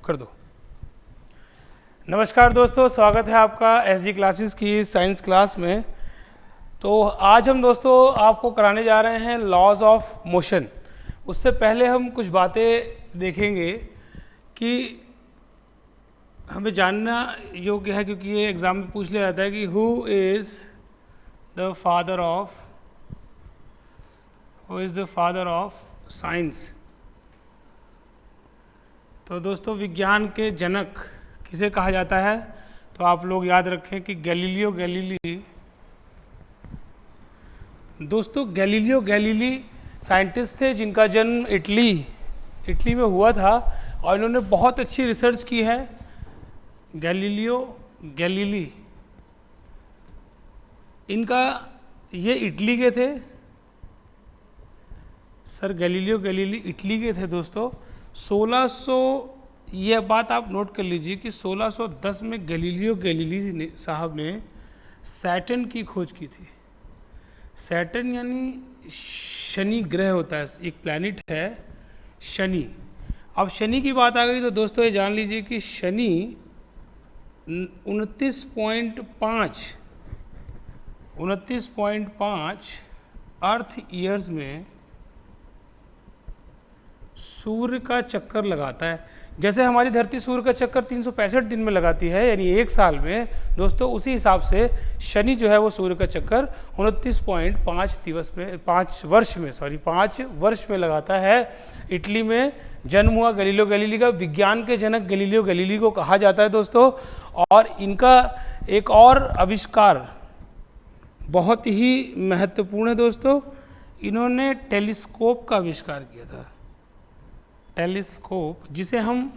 कर दो। नमस्कार दोस्तों, स्वागत है आपका एसजी क्लासेस की साइंस क्लास में। तो आज हम दोस्तों आपको कराने जा रहे हैं लॉज ऑफ मोशन। उससे पहले हम कुछ बातें देखेंगे कि हमें जानना योग्य है, क्योंकि ये एग्ज़ाम में पूछ लिया जाता है कि who is the father of science. तो दोस्तों विज्ञान के जनक किसे कहा जाता है? तो आप लोग याद रखें कि गैलीलियो गैलीली। दोस्तों गैलीलियो गैलीली साइंटिस्ट थे जिनका जन्म इटली में हुआ था और इन्होंने बहुत अच्छी रिसर्च की है। गैलीलियो गैलीली, इनका ये इटली के थे। सर गैलीलियो गैलीली इटली के थे दोस्तों। 1600, ये बात आप नोट कर लीजिए कि 1610 में गैलीलियो गैलीली साहब ने सैटर्न की खोज की थी। सैटर्न यानी शनि ग्रह होता है, एक प्लैनेट है शनि। अब शनि की बात आ गई तो दोस्तों ये जान लीजिए कि शनि 29.5 अर्थ ईयर्स में सूर्य का चक्कर लगाता है। जैसे हमारी धरती सूर्य का चक्कर 365 दिन में लगाती है, यानी एक साल में दोस्तों, उसी हिसाब से शनि जो है वो सूर्य का चक्कर 29.5 वर्ष में लगाता है। इटली में जन्म हुआ गैलीलियो गैलीली का। विज्ञान के जनक गैलीलियो गैलीली को कहा जाता है दोस्तों। और इनका एक और आविष्कार बहुत ही महत्वपूर्ण है दोस्तों। इन्होंने टेलीस्कोप का आविष्कार किया था। टेलीस्कोप, जिसे हम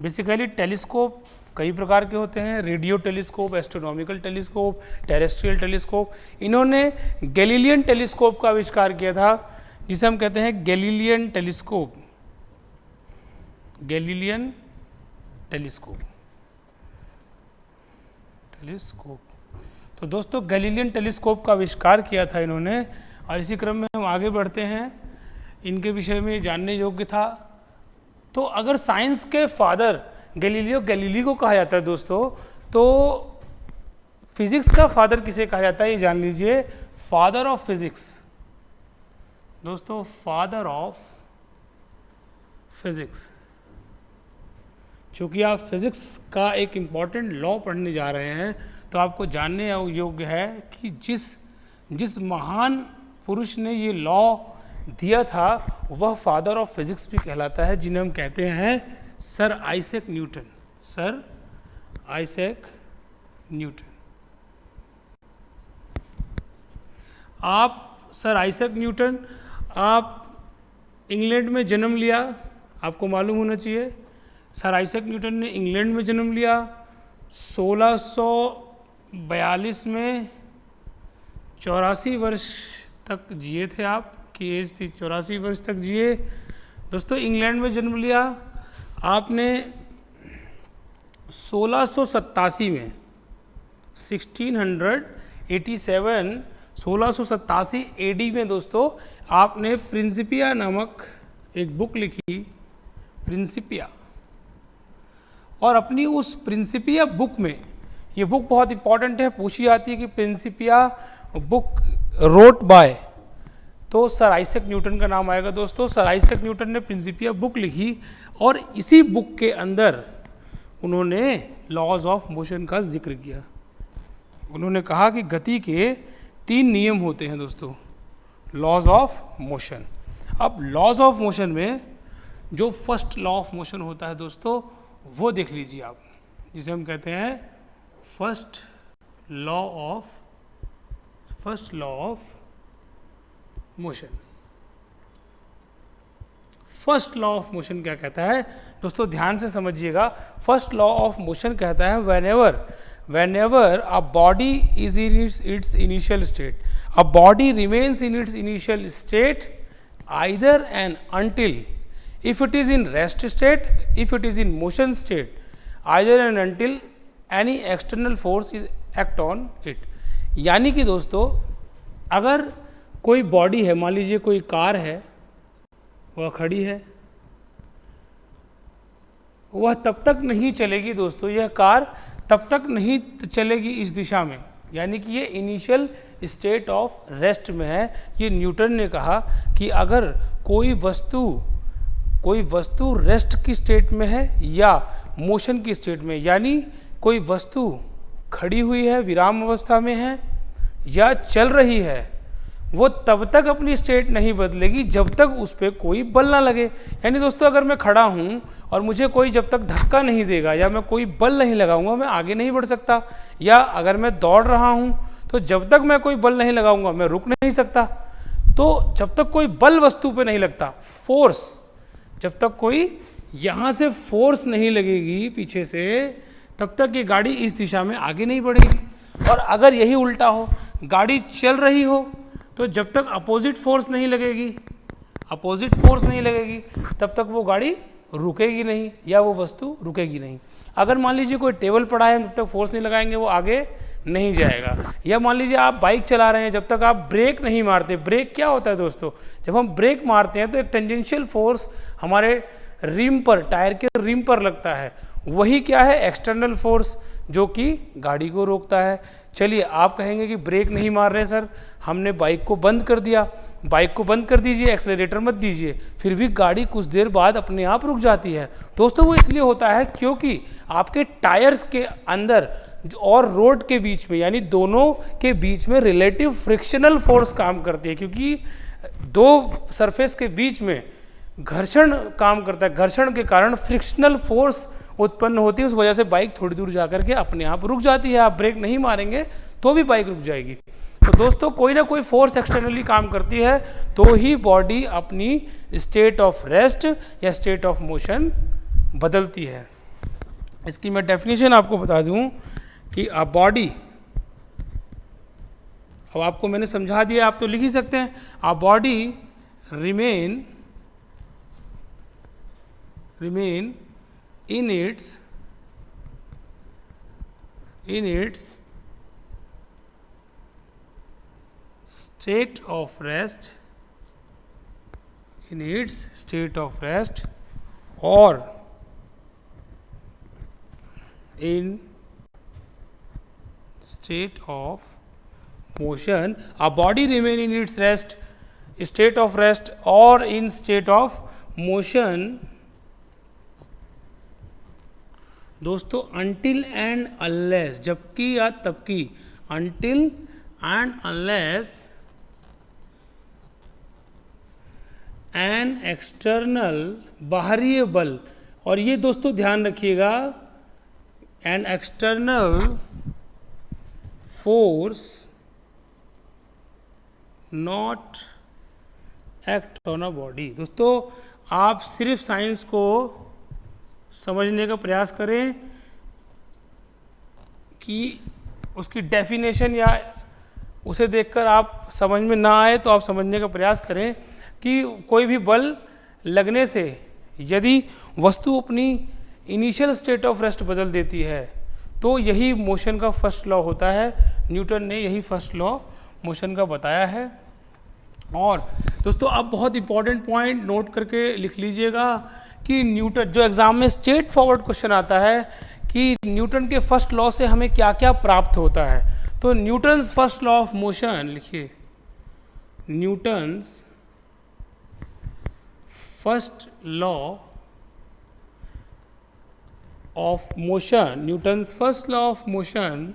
बेसिकली टेलीस्कोप कई प्रकार के होते हैं, radio telescope, astronomical telescope, terrestrial telescope. इन्होंने गैलीलियन टेलीस्कोप का आविष्कार किया था, जिसे हम कहते हैं गैलीलियन टेलीस्कोप। Galilean telescope. तो दोस्तों गैलीलियन टेलीस्कोप का आविष्कार किया था इन्होंने। और इसी क्रम में हम आगे बढ़ते हैं। इनके विषय में जानने योग्य था। तो अगर साइंस के फादर गैलीलियो गैलीली को कहा जाता है दोस्तों, तो फिजिक्स का फादर किसे कहा जाता है ये जान लीजिए। फादर ऑफ फिजिक्स दोस्तों, फादर ऑफ फिजिक्स। चूंकि आप फिजिक्स का एक इम्पॉर्टेंट लॉ पढ़ने जा रहे हैं, तो आपको जानने योग्य है कि जिस महान पुरुष ने ये लॉ दिया था वह फादर ऑफ फिजिक्स भी कहलाता है, जिन्हें हम कहते हैं sir Isaac Newton. Sir Isaac Newton. Sir Isaac Newton, आप इंग्लैंड में जन्म लिया, आपको मालूम होना चाहिए। सर आइजैक न्यूटन ने इंग्लैंड में जन्म लिया। 1642 में 84 वर्ष तक जिए थे आप की एज थी, 84 वर्ष तक जिए दोस्तों। इंग्लैंड में जन्म लिया आपने। 1687 में 1687 एडी में दोस्तों आपने प्रिंसिपिया नामक एक बुक लिखी, प्रिंसिपिया। और अपनी उस प्रिंसिपिया बुक में, ये बुक बहुत इंपॉर्टेंट है, पूछी जाती है कि प्रिंसिपिया बुक रोट बाय, तो सर आइजैक न्यूटन का नाम आएगा दोस्तों। सर आइजैक न्यूटन ने प्रिंसिपिया बुक लिखी और इसी बुक के अंदर उन्होंने लॉज ऑफ मोशन का जिक्र किया। उन्होंने कहा कि गति के 3 नियम होते हैं दोस्तों, लॉज ऑफ मोशन। अब लॉज ऑफ मोशन में जो फर्स्ट लॉ ऑफ मोशन होता है दोस्तों, वो देख लीजिए आप, जिसे हम कहते हैं first law of motion. First law of motion क्या कहता है दोस्तों, ध्यान से समझिएगा। फर्स्ट लॉ ऑफ मोशन कहता है whenever a body is in its initial state, a body remains in its initial state either and until, if it is in rest state, if it is in motion state, either and until any external force is act on it। यानी कि दोस्तों अगर कोई body है, मान लीजिए कोई car है, वह खड़ी है, वह तब तक नहीं चलेगी दोस्तों, यह कार तब तक नहीं चलेगी इस दिशा में, यानी कि ये इनिशियल स्टेट ऑफ रेस्ट में है। ये न्यूटन ने कहा कि अगर कोई वस्तु रेस्ट की स्टेट में है या मोशन की स्टेट में, यानी कोई वस्तु खड़ी हुई है, विराम अवस्था में है या चल रही है, वो तब तक अपनी स्टेट नहीं बदलेगी जब तक उस पर कोई बल ना लगे। यानी दोस्तों अगर मैं खड़ा हूँ और मुझे कोई जब तक धक्का नहीं देगा या मैं कोई बल नहीं लगाऊंगा, मैं आगे नहीं बढ़ सकता। या अगर मैं दौड़ रहा हूँ तो जब तक मैं कोई बल नहीं लगाऊंगा मैं रुक नहीं सकता। तो जब तक कोई बल वस्तु पे नहीं लगता, फोर्स, जब तक कोई यहाँ से फोर्स नहीं लगेगी पीछे से, तब तक ये गाड़ी इस दिशा में आगे नहीं बढ़ेगी। और अगर यही उल्टा हो, गाड़ी चल रही हो, तो जब तक अपोजिट फोर्स नहीं लगेगी, तब तक वो गाड़ी रुकेगी नहीं या वो वस्तु रुकेगी नहीं। अगर मान लीजिए कोई टेबल पड़ा है, जब तक फोर्स नहीं लगाएंगे वो आगे नहीं जाएगा। या मान लीजिए आप बाइक चला रहे हैं, जब तक आप ब्रेक नहीं मारते, ब्रेक क्या होता है दोस्तों, जब हम ब्रेक मारते हैं तो एक टेंजेंशियल फोर्स हमारे रिम पर, टायर के रिम पर लगता है, वही क्या है, एक्सटर्नल फोर्स, जो कि गाड़ी को रोकता है। चलिए आप कहेंगे कि ब्रेक नहीं मार रहे सर, हमने बाइक को बंद कर दिया। बाइक को बंद कर दीजिए, एक्सेलरेटर मत दीजिए, फिर भी गाड़ी कुछ देर बाद अपने आप रुक जाती है। दोस्तों वो इसलिए होता है क्योंकि आपके टायर्स के अंदर और रोड के बीच में, यानी दोनों के बीच में रिलेटिव फ्रिक्शनल फोर्स काम करती है, क्योंकि दो सरफेस के बीच में घर्षण काम करता है। घर्षण के कारण फ्रिक्शनल फोर्स उत्पन्न होती है, उस वजह से बाइक थोड़ी दूर जाकर के अपने आप रुक जाती है। आप ब्रेक नहीं मारेंगे तो भी बाइक रुक जाएगी। तो दोस्तों कोई ना कोई फोर्स एक्सटर्नली काम करती है तो ही बॉडी अपनी स्टेट ऑफ रेस्ट या स्टेट ऑफ मोशन बदलती है। इसकी मैं डेफिनेशन आपको बता दूं कि अ बॉडी, अब आपको मैंने समझा दिया, आप तो लिख ही सकते हैं। A body remain in its state of rest, or in state of motion. A body remain in its state of rest or in state of motion दोस्तों until and unless, जबकि या तबकि, until and unless an external, बाहरी बल, और ये दोस्तों ध्यान रखिएगा, an external force not act on a body। दोस्तों आप सिर्फ साइंस को समझने का प्रयास करें कि उसकी डेफिनेशन या उसे देखकर आप समझ में ना आए तो आप समझने का प्रयास करें कि कोई भी बल लगने से यदि वस्तु अपनी इनिशियल स्टेट ऑफ रेस्ट बदल देती है तो यही मोशन का फर्स्ट लॉ होता है। न्यूटन ने यही फर्स्ट लॉ मोशन का बताया है। और दोस्तों अब बहुत इंपॉर्टेंट पॉइंट नोट करके लिख लीजिएगा कि न्यूटन, जो एग्जाम में स्ट्रेट फॉरवर्ड क्वेश्चन आता है कि न्यूटन के फर्स्ट लॉ से हमें क्या क्या प्राप्त होता है, तो Newton's first law of motion लिखिए, Newton's first law of motion, Newton's first law of motion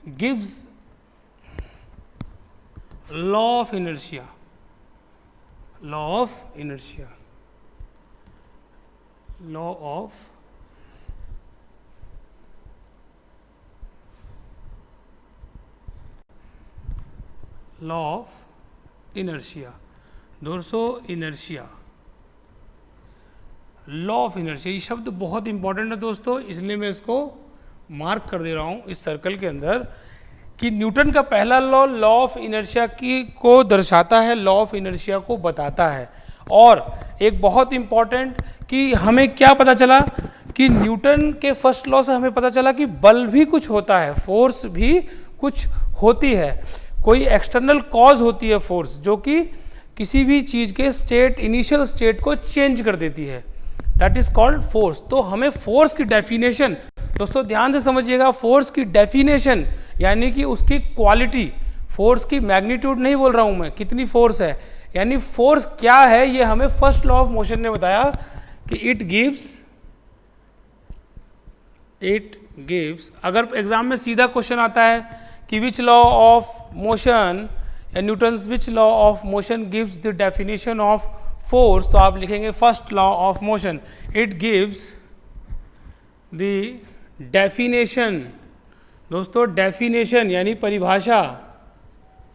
gives law of inertia, law of inertia, law of inertia, दोस्तों इनर्शिया, लॉ ऑफ इनर्शिया, ये शब्द बहुत इंपॉर्टेंट है दोस्तों, इसलिए मैं इसको मार्क कर दे रहा हूँ इस सर्कल के अंदर कि न्यूटन का पहला लॉ ऑफ इनर्शिया की को दर्शाता है, लॉ ऑफ इनर्शिया को बताता है। और एक बहुत इंपॉर्टेंट कि हमें क्या पता चला कि न्यूटन के फर्स्ट लॉ से हमें पता चला कि बल भी कुछ होता है, फोर्स भी कुछ होती है, कोई एक्सटर्नल कॉज होती है फोर्स, जो कि किसी भी चीज़ के स्टेट, इनिशियल स्टेट को चेंज कर देती है, दैट इज कॉल्ड फोर्स। तो हमें फोर्स की डेफिनेशन, दोस्तों ध्यान से समझिएगा, फोर्स की डेफिनेशन यानी कि उसकी क्वालिटी, फोर्स की मैग्नीट्यूड नहीं बोल रहा हूं मैं, कितनी फोर्स है, यानी फोर्स क्या है, ये हमें फर्स्ट लॉ ऑफ मोशन ने बताया कि इट गिव्स। अगर एग्जाम में सीधा क्वेश्चन आता है कि विच लॉ ऑफ मोशन या Newton's which law of motion gives the definition of force, तो आप लिखेंगे first law of motion. It gives the definition, दोस्तों डेफिनेशन यानी परिभाषा,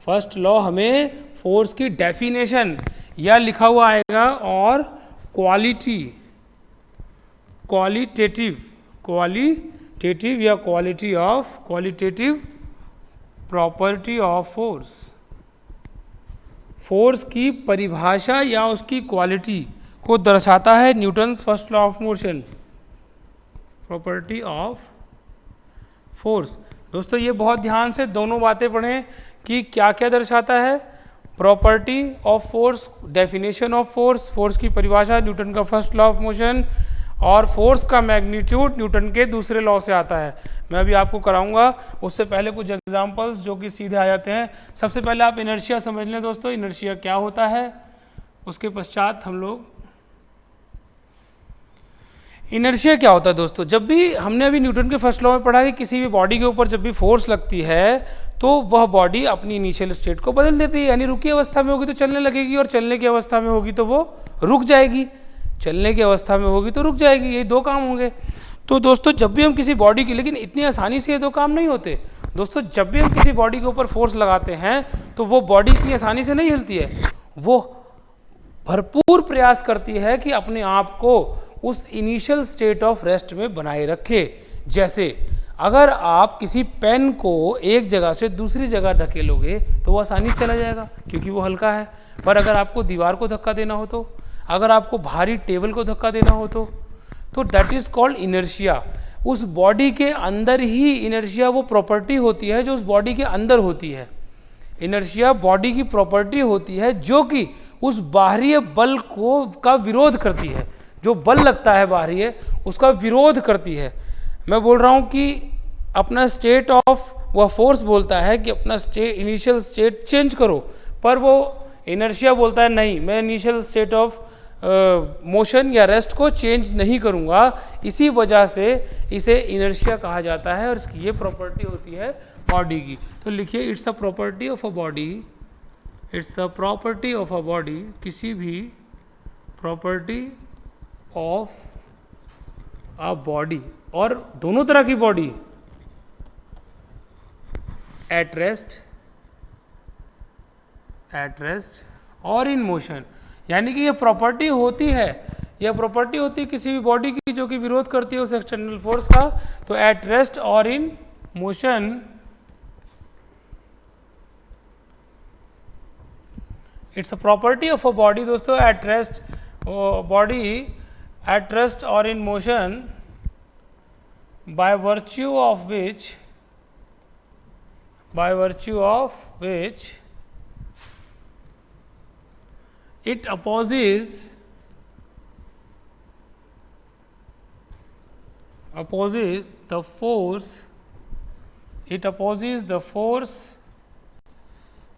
फर्स्ट लॉ हमें फोर्स की डेफिनेशन या लिखा हुआ आएगा, और क्वालिटेटिव या क्वालिटेटिव प्रॉपर्टी ऑफ फोर्स की परिभाषा या उसकी क्वालिटी को दर्शाता है Newton's first law of motion, property of force. दोस्तों ये बहुत ध्यान से दोनों बातें पढ़ें कि क्या क्या दर्शाता है, property of force, definition of force, force की परिभाषा न्यूटन का फर्स्ट लॉ ऑफ मोशन, और फोर्स का मैग्नीट्यूड न्यूटन के दूसरे लॉ से आता है। मैं अभी आपको कराऊंगा, उससे पहले कुछ एग्जांपल्स जो कि सीधे आ जाते हैं। सबसे पहले आप इनर्शिया समझ लें दोस्तों, इनर्शिया क्या होता है, उसके पश्चात हम लोग इनर्शिया क्या होता है। दोस्तों जब भी हमने अभी न्यूटन के फर्स्ट लॉ में पढ़ा कि किसी भी बॉडी के ऊपर जब भी फोर्स लगती है तो वह बॉडी अपनी इनिशियल स्टेट को बदल देती है, यानी रुकी अवस्था में होगी तो चलने लगेगी, और चलने की अवस्था में होगी तो वो रुक जाएगी, चलने की अवस्था में होगी तो रुक जाएगी, ये दो काम होंगे। तो दोस्तों जब भी हम किसी बॉडी की, लेकिन इतनी आसानी से ये दो काम नहीं होते दोस्तों, जब भी हम किसी बॉडी के ऊपर फोर्स लगाते हैं तो वो बॉडी इतनी आसानी से नहीं हिलती है, वो भरपूर प्रयास करती है कि अपने आप को उस इनिशियल स्टेट ऑफ रेस्ट में बनाए रखे। जैसे अगर आप किसी पेन को एक जगह से दूसरी जगह ढकेलोगे तो वो आसानी से चला जाएगा क्योंकि वो हल्का है, पर अगर आपको दीवार को धक्का देना हो तो, अगर आपको भारी टेबल को धक्का देना हो तो दैट इज कॉल्ड इनर्शिया। उस बॉडी के अंदर ही इनर्शिया वो प्रॉपर्टी होती है जो उस बॉडी के अंदर होती है। इनर्शिया बॉडी की प्रॉपर्टी होती है जो कि उस बाहरी बल को का विरोध करती है, जो बल लगता है बाहरी उसका विरोध करती है। मैं बोल रहा हूँ कि अपना स्टेट ऑफ, वह फोर्स बोलता है कि अपना स्टेट, इनिशियल स्टेट चेंज करो, पर वो इनर्शिया बोलता है नहीं, मैं इनिशियल स्टेट ऑफ मोशन या रेस्ट को चेंज नहीं करूँगा। इसी वजह से इसे इनर्शिया कहा जाता है और इसकी ये प्रॉपर्टी होती है बॉडी की। तो लिखिए it's a property of a body, it's a property of a body, किसी भी प्रॉपर्टी ऑफ अ बॉडी, और दोनों तरह की बॉडी, एट रेस्ट और इन मोशन, यानी कि ये प्रॉपर्टी होती है, यह प्रॉपर्टी होती है किसी भी बॉडी की जो कि विरोध करती है उस एक्सटर्नल फोर्स का। तो एट रेस्ट और in motion it's a property of a body दोस्तों, at rest body at rest or in motion by virtue of which it opposes the force, it opposes the force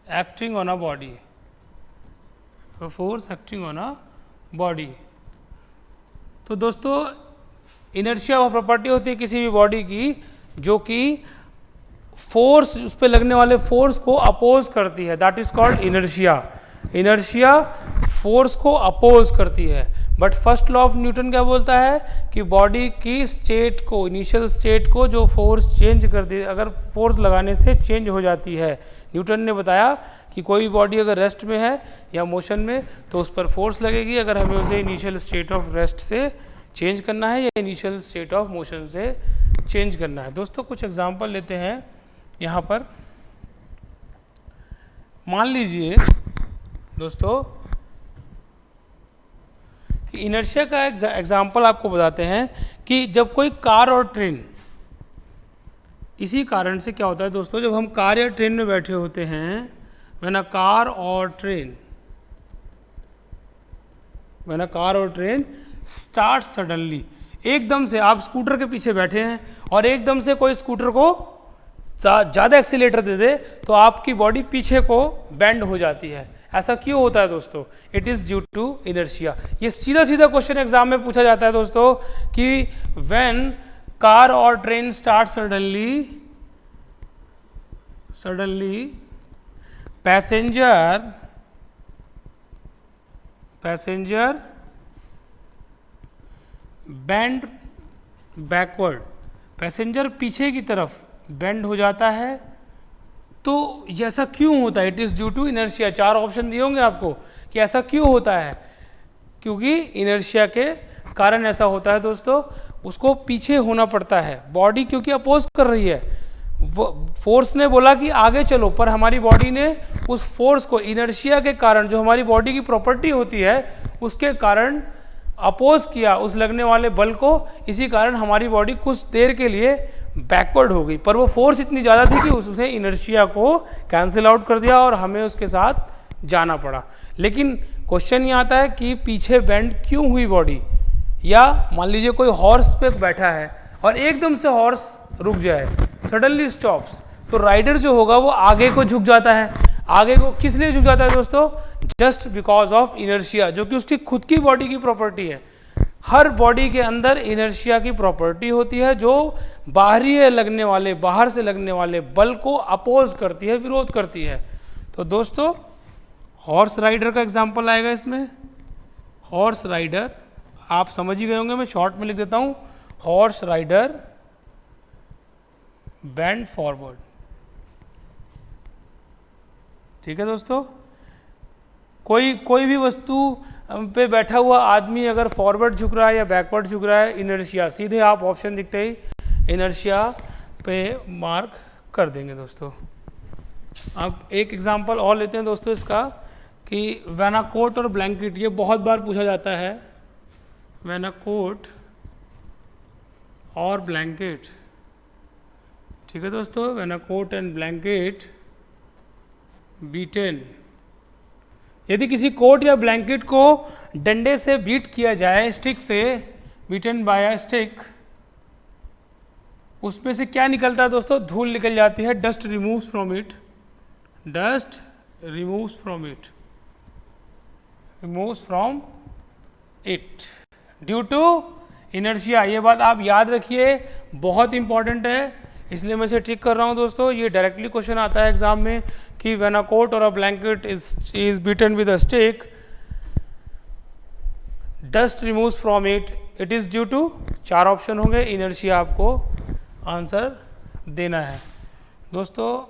acting on a body, the force acting on a body। तो दोस्तों inertia वह property होती है किसी भी body की जो कि फोर्स, उस पर लगने वाले फोर्स को अपोज करती है, that is called inertia. Inertia force को अपोज करती है। But first law of Newton क्या बोलता है कि बॉडी की स्टेट को, इनिशियल स्टेट को जो फोर्स चेंज कर दे, अगर फोर्स लगाने से चेंज हो जाती है। न्यूटन ने बताया कि कोई भी बॉडी अगर रेस्ट में है या मोशन में तो उस पर फोर्स लगेगी अगर हमें उसे इनिशियल स्टेट ऑफ रेस्ट से चेंज करना है या इनिशियल स्टेट ऑफ मोशन से चेंज करना है। दोस्तों कुछ एग्जांपल लेते हैं यहाँ पर। मान लीजिए दोस्तों कि इनर्शिया का एग्जांपल आपको बताते हैं कि जब कोई कार और ट्रेन, इसी कारण से क्या होता है दोस्तों, जब हम कार या ट्रेन में बैठे होते हैं, व्हेन अ कार और ट्रेन व्हेन अ कार और ट्रेन स्टार्ट सडनली, एकदम से आप स्कूटर के पीछे बैठे हैं और एकदम से कोई स्कूटर को ज़्यादा एक्सीलेटर दे दे तो आपकी बॉडी पीछे को बेंड हो जाती है। ऐसा क्यों होता है दोस्तों? It is due to inertia. ये सीधा सीधा क्वेश्चन एग्जाम में पूछा जाता है दोस्तों कि व्हेन कार और train start suddenly passenger bend backward, passenger पीछे की तरफ बेंड हो जाता है। तो ये ऐसा क्यों होता है? It is due to inertia. 4 option दिए होंगे आपको कि ऐसा क्यों होता है, क्योंकि इनर्शिया के कारण ऐसा होता है दोस्तों। उसको पीछे होना पड़ता है, बॉडी क्योंकि अपोज कर रही है। फोर्स ने बोला कि आगे चलो, पर हमारी बॉडी ने उस फोर्स को इनर्शिया के कारण, जो हमारी बॉडी की प्रॉपर्टी होती है, उसके कारण अपोज किया उस लगने वाले बल को। इसी कारण हमारी बॉडी कुछ देर के लिए बैकवर्ड हो गई, पर वो फोर्स इतनी ज़्यादा थी कि उसने इनर्शिया को कैंसिल आउट कर दिया और हमें उसके साथ जाना पड़ा। लेकिन क्वेश्चन ये आता है कि पीछे बेंड क्यों हुई बॉडी? या मान लीजिए कोई हॉर्स पे बैठा है और एकदम से हॉर्स रुक जाए, सडनली स्टॉप्स, तो राइडर जो होगा वो आगे को झुक जाता है। आगे को किस लिए झुक जाता है दोस्तों? जस्ट बिकॉज ऑफ इनर्शिया, जो कि उसकी खुद की बॉडी की प्रॉपर्टी है। हर बॉडी के अंदर इनर्शिया की प्रॉपर्टी होती है जो बाहर से लगने वाले बल को अपोज करती है, विरोध करती है। तो दोस्तों हॉर्स राइडर का एग्जांपल आएगा इसमें। हॉर्स राइडर आप समझ ही गए होंगे, मैं शॉर्ट में लिख देता हूं। Horse rider bend forward. ठीक है दोस्तों, कोई भी वस्तु पे बैठा हुआ आदमी अगर फॉरवर्ड झुक रहा है या बैकवर्ड झुक रहा है, इनर्शिया, सीधे आप ऑप्शन दिखते ही इनर्शिया पे मार्क कर देंगे दोस्तों। अब एक एग्जांपल और लेते हैं दोस्तों इसका, कि व्हेन अ कोट और ब्लैंकेट, ये बहुत बार पूछा जाता है। व्हेन अ कोट और ब्लैंकेट, ठीक है दोस्तों, when a coat and blanket beaten, यदि किसी कोट या ब्लैंकेट को डंडे से बीट किया जाए, स्टिक से, बीटन बाय अ स्टिक, उसमें से क्या निकलता है दोस्तों? धूल निकल जाती है। Dust removes from it, dust removes from it, removes from it due to inertia. ये बात आप याद रखिए, बहुत इंपॉर्टेंट है, इसलिए मैं इसे टिक कर रहा हूं दोस्तों। ये डायरेक्टली क्वेश्चन आता है एग्जाम में कि व्हेन अ कोट और a blanket is beaten with a stick, dust removes from it, it is due to, 4 option होंगे, इनर्शिया आपको आंसर देना है दोस्तों।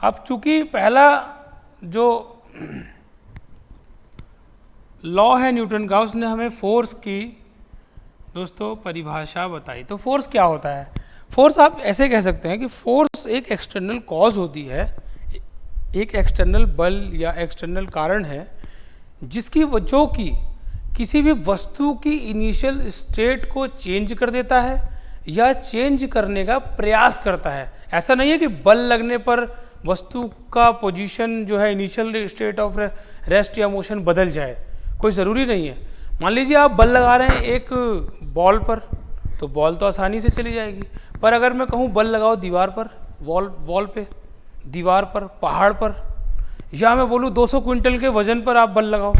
अब चूंकि पहला जो लॉ है न्यूटन का, उसने हमें फोर्स की दोस्तों परिभाषा बताई। तो फोर्स क्या होता है? फोर्स आप ऐसे कह सकते हैं कि फोर्स एक एक्सटर्नल कॉज होती है, एक एक्सटर्नल बल या एक्सटर्नल कारण है जो कि किसी भी वस्तु की इनिशियल स्टेट को चेंज कर देता है या चेंज करने का प्रयास करता है। ऐसा नहीं है कि बल लगने पर वस्तु का पोजीशन जो है, इनिशियल स्टेट ऑफ रेस्ट या मोशन बदल जाए, कोई ज़रूरी नहीं है। मान लीजिए आप बल लगा रहे हैं एक बॉल पर, तो बॉल तो आसानी से चली जाएगी। पर अगर मैं कहूँ बल लगाओ दीवार पर, वॉल पे, दीवार पर, पहाड़ पर, या मैं बोलूँ 200 क्विंटल के वजन पर आप बल लगाओ,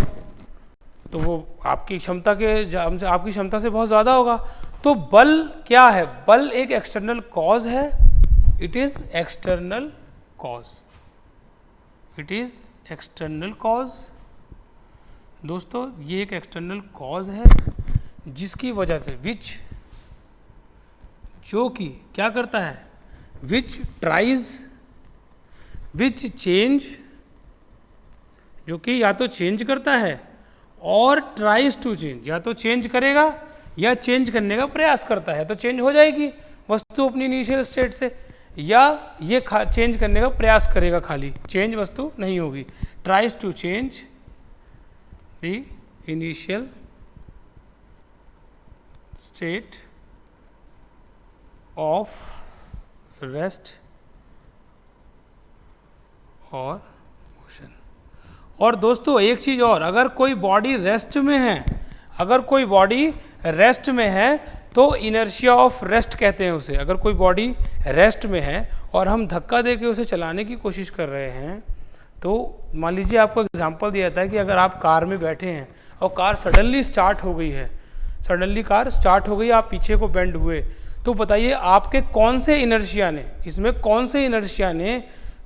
तो वो आपकी क्षमता से बहुत ज़्यादा होगा। तो बल क्या है? बल एक एक्सटर्नल कॉज है। It is external cause, it is external cause दोस्तों। ये एक एक्सटर्नल कॉज है जिसकी वजह से जो कि क्या करता है? विच चेंज, जो कि या तो चेंज करता है और ट्राइज टू चेंज, या तो चेंज करेगा या चेंज करने का प्रयास करता है। तो चेंज हो जाएगी वस्तु अपनी इनिशियल स्टेट से, या ये चेंज करने का प्रयास करेगा, खाली चेंज वस्तु नहीं होगी। Tries to change the initial state of rest और मोशन, और दोस्तों एक चीज़ और, अगर कोई बॉडी रेस्ट में है, अगर कोई बॉडी रेस्ट में है तो इनर्शिया ऑफ रेस्ट कहते हैं उसे। अगर कोई बॉडी रेस्ट में है और हम धक्का दे के उसे चलाने की कोशिश कर रहे हैं, तो मान लीजिए आपको एग्जांपल दिया था कि अगर आप कार में बैठे हैं और कार सडनली स्टार्ट हो गई है, सडनली कार स्टार्ट हो गई, आप पीछे को बेंड हुए, तो बताइए आपके कौन से इनर्शिया ने, इसमें कौन से इनर्शिया ने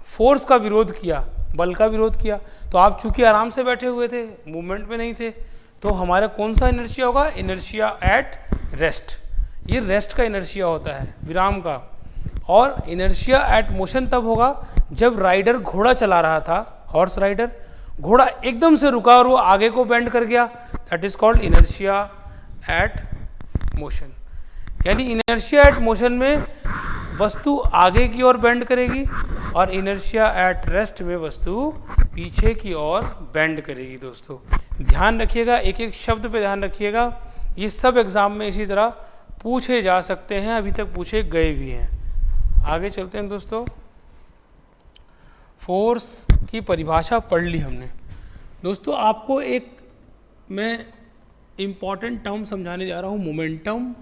फोर्स का विरोध किया, बल का विरोध किया। तो आप चूंकि आराम से बैठे हुए थे, मूवमेंट में नहीं थे, तो हमारा कौन सा इनर्शिया होगा, इनर्शिया एट रेस्ट। ये रेस्ट का इनर्शिया होता है, विराम का। और इनर्शिया एट मोशन तब होगा जब राइडर घोड़ा चला रहा था, हॉर्स राइडर, घोड़ा एकदम से रुका और वो आगे को बेंड कर गया, that is called inertia at motion. यानी इनर्शिया एट मोशन में वस्तु आगे की ओर बेंड करेगी और इनर्शिया एट रेस्ट में वस्तु पीछे की ओर बेंड करेगी। दोस्तों ध्यान रखिएगा, एक एक शब्द पे ध्यान रखिएगा, ये सब एग्जाम में इसी तरह पूछे जा सकते हैं, अभी तक पूछे गए भी हैं। आगे चलते हैं दोस्तों। फोर्स की परिभाषा पढ़ ली हमने। दोस्तों आपको एक मैं इम्पॉर्टेंट टर्म समझाने जा रहा हूँ, मोमेंटम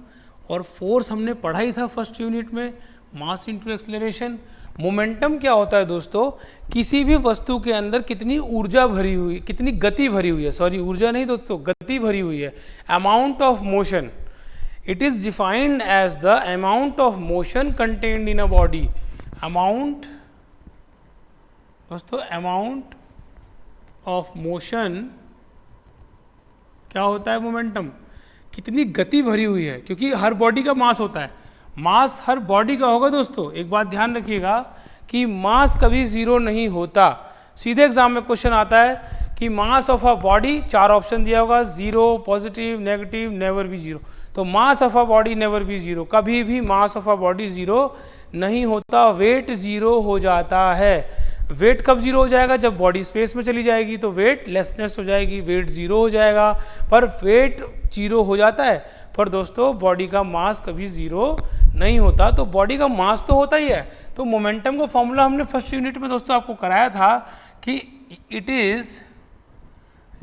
और फोर्स हमने पढ़ा ही था फर्स्ट यूनिट में, मास इनटू एक्सेलरेशन। मोमेंटम क्या होता है दोस्तों, किसी भी वस्तु के अंदर कितनी ऊर्जा भरी हुई, कितनी गति भरी हुई है, सॉरी ऊर्जा नहीं दोस्तों, गति भरी हुई है, amount of motion. It is defined as the amount of motion contained in a body. Amount दोस्तों, अमाउंट ऑफ मोशन क्या होता है, मोमेंटम, कितनी गति भरी हुई है, क्योंकि हर बॉडी का मास होता है, मास हर बॉडी का होगा। दोस्तों एक बात ध्यान रखिएगा कि मास कभी जीरो नहीं होता। सीधे एग्जाम में क्वेश्चन आता है कि mass of a body, 4 option दिया होगा, zero, positive, negative, never be zero. तो mass of a body never be zero, कभी भी mass of a body zero नहीं होता, वेट जीरो हो जाता है। वेट कब जीरो हो जाएगा, जब बॉडी स्पेस में चली जाएगी तो वेट लेसनेस हो जाएगी, वेट जीरो हो जाएगा। पर वेट जीरो हो जाता है, पर दोस्तों बॉडी का मास कभी जीरो नहीं होता। तो बॉडी का मास तो होता ही है। तो मोमेंटम का फॉर्मूला हमने फर्स्ट यूनिट में दोस्तों आपको कराया था कि it is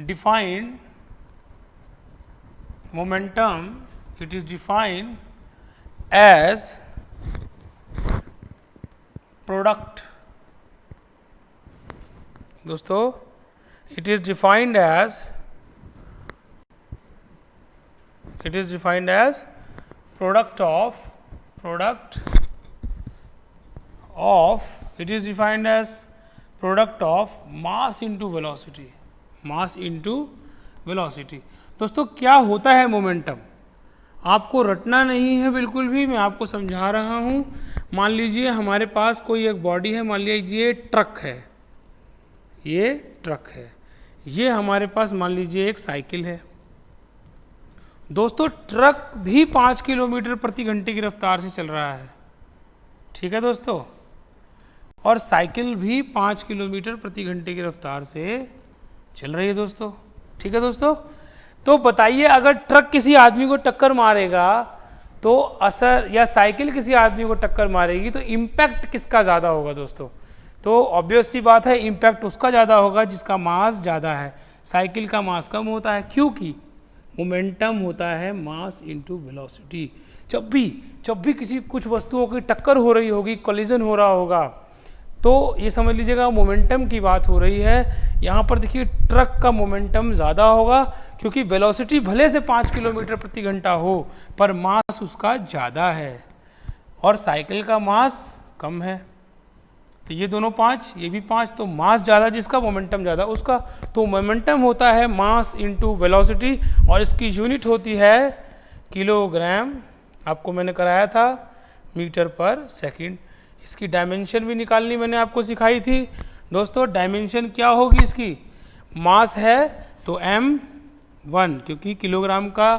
defined, momentum it is defined as product. दोस्तों it is defined as product of it is defined as product of mass into velocity, mass into velocity। दोस्तों क्या होता है मोमेंटम, आपको रटना नहीं है बिल्कुल भी, मैं आपको समझा रहा हूँ। मान लीजिए हमारे पास कोई एक बॉडी है, मान लीजिए ट्रक है, ये ट्रक है, ये हमारे पास मान लीजिए एक साइकिल है। दोस्तों ट्रक भी 5 किलोमीटर प्रति घंटे की रफ्तार से चल रहा है, ठीक है दोस्तों, और साइकिल भी 5 किलोमीटर प्रति घंटे की रफ्तार से चल रही है दोस्तों, ठीक है दोस्तों। तो बताइए अगर ट्रक किसी आदमी को टक्कर मारेगा तो असर, या साइकिल किसी आदमी को टक्कर मारेगी तो इम्पैक्ट किसका ज़्यादा होगा दोस्तों। तो ऑब्वियस सी बात है इम्पैक्ट उसका ज़्यादा होगा जिसका मास ज़्यादा है, साइकिल का मास कम होता है, क्योंकि मोमेंटम होता है मास इनटू वेलोसिटी। जब भी किसी कुछ वस्तुओं की टक्कर हो रही होगी, कोलिजन हो रहा होगा, तो ये समझ लीजिएगा मोमेंटम की बात हो रही है। यहाँ पर देखिए ट्रक का मोमेंटम ज़्यादा होगा क्योंकि वेलोसिटी भले से 5 किलोमीटर प्रति घंटा हो पर मास उसका ज़्यादा है, और साइकिल का मास कम है। तो ये दोनों 5, ये भी 5, तो मास ज़्यादा जिसका, मोमेंटम ज़्यादा उसका। तो मोमेंटम होता है मास इनटू वेलोसिटी, और इसकी यूनिट होती है किलोग्राम, आपको मैंने कराया था मीटर पर सेकंड। इसकी डायमेंशन भी निकालनी मैंने आपको सिखाई थी दोस्तों। डायमेंशन क्या होगी इसकी, मास है तो m1, क्योंकि किलोग्राम का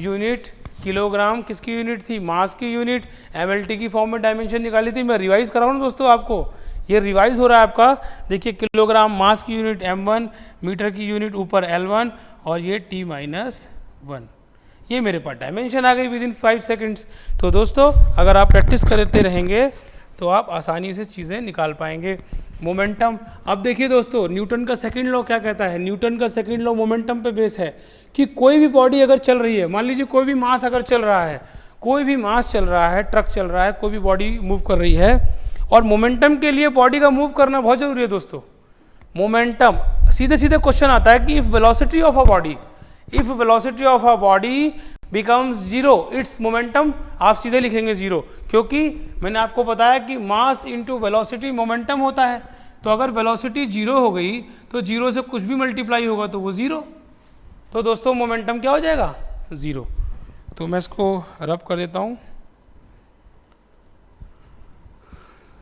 यूनिट, किलोग्राम किसकी यूनिट थी, मास की यूनिट, mLT की फॉर्म में डायमेंशन निकाली थी। मैं रिवाइज कराऊँ दोस्तों आपको, ये रिवाइज हो रहा है आपका। देखिए किलोग्राम मास की यूनिट m1, मीटर की यूनिट ऊपर L1, और ये t-1, ये मेरे पास डायमेंशन आ गई विदिन 5 सेकेंड्स। तो दोस्तों अगर आप प्रैक्टिस करते रहेंगे तो आप आसानी से चीज़ें निकाल पाएंगे। मोमेंटम। अब देखिए दोस्तों, न्यूटन का सेकंड लॉ क्या कहता है? न्यूटन का सेकंड लॉ मोमेंटम पे बेस है कि कोई भी बॉडी अगर चल रही है, मान लीजिए कोई भी मास अगर चल रहा है, कोई भी मास चल रहा है, ट्रक चल रहा है, कोई भी बॉडी मूव कर रही है, और मोमेंटम के लिए बॉडी का मूव करना बहुत जरूरी है दोस्तों। मोमेंटम, सीधे सीधे क्वेश्चन आता है कि if velocity of a body becomes zero, it's momentum, आप सीधे लिखेंगे जीरो, क्योंकि मैंने आपको बताया कि मास इंटू वेलोसिटी मोमेंटम होता है। तो अगर वेलोसिटी जीरो हो गई तो जीरो से कुछ भी मल्टीप्लाई होगा तो वो जीरो, तो दोस्तों मोमेंटम क्या हो जाएगा? जीरो। तो मैं इसको रब कर देता हूँ।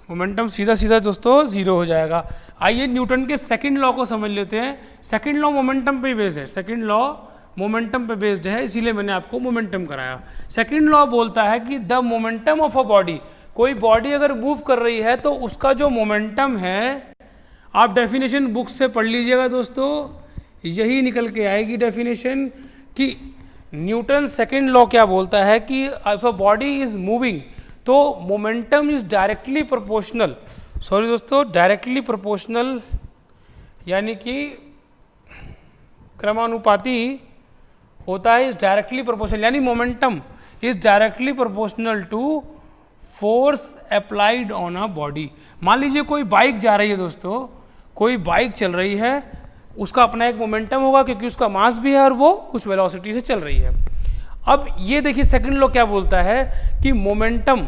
मोमेंटम सीधा सीधा दोस्तों जीरो हो जाएगा। आइए न्यूटन के सेकंड लॉ को समझ लेते हैं। सेकंड लॉ मोमेंटम पे बेस्ड है, सेकंड लॉ मोमेंटम पे बेस्ड है, इसीलिए मैंने आपको मोमेंटम कराया। सेकंड लॉ बोलता है कि the momentum of a body, कोई बॉडी अगर मूव कर रही है तो उसका जो मोमेंटम है, आप डेफिनेशन बुक से पढ़ लीजिएगा दोस्तों, यही निकल के आएगी डेफिनेशन कि न्यूटन सेकंड लॉ क्या बोलता है कि if a body is moving तो momentum is directly proportional, sorry दोस्तों, डायरेक्टली प्रोपोर्शनल यानी कि क्रमानुपाती होता है, इज डायरेक्टली प्रोपोर्शनल, यानी momentum is directly proportional to force applied on a body. मान लीजिए कोई बाइक जा रही है दोस्तों, कोई बाइक चल रही है, उसका अपना एक मोमेंटम होगा क्योंकि उसका मास भी है और वो कुछ वेलोसिटी से चल रही है। अब ये देखिए सेकंड लॉ क्या बोलता है कि मोमेंटम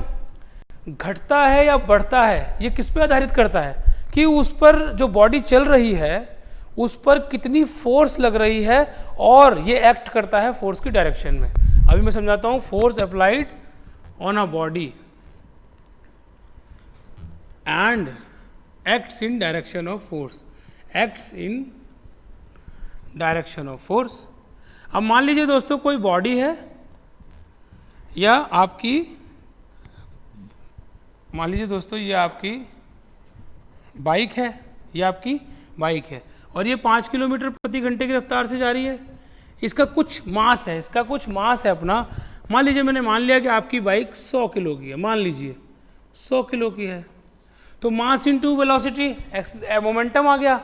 घटता है या बढ़ता है, ये किस पे आधारित करता है कि उस पर जो बॉडी चल रही है उस पर कितनी फोर्स लग रही है, और ये एक्ट करता है फोर्स की डायरेक्शन में। अभी मैं समझाता हूं, force applied on a body and acts in direction of force, acts in direction of force. अब मान लीजिए दोस्तों कोई बॉडी है या आपकी, मान लीजिए दोस्तों ये आपकी बाइक है, ये आपकी बाइक है और ये 5 किलोमीटर प्रति घंटे की रफ्तार से जा रही है। इसका कुछ मास है, इसका कुछ मास है अपना। मान लीजिए मैंने मान लिया कि आपकी बाइक 100 किलो की है, मान लीजिए 100 किलो की है, तो मास इंटू वेलोसिटी मोमेंटम आ गया।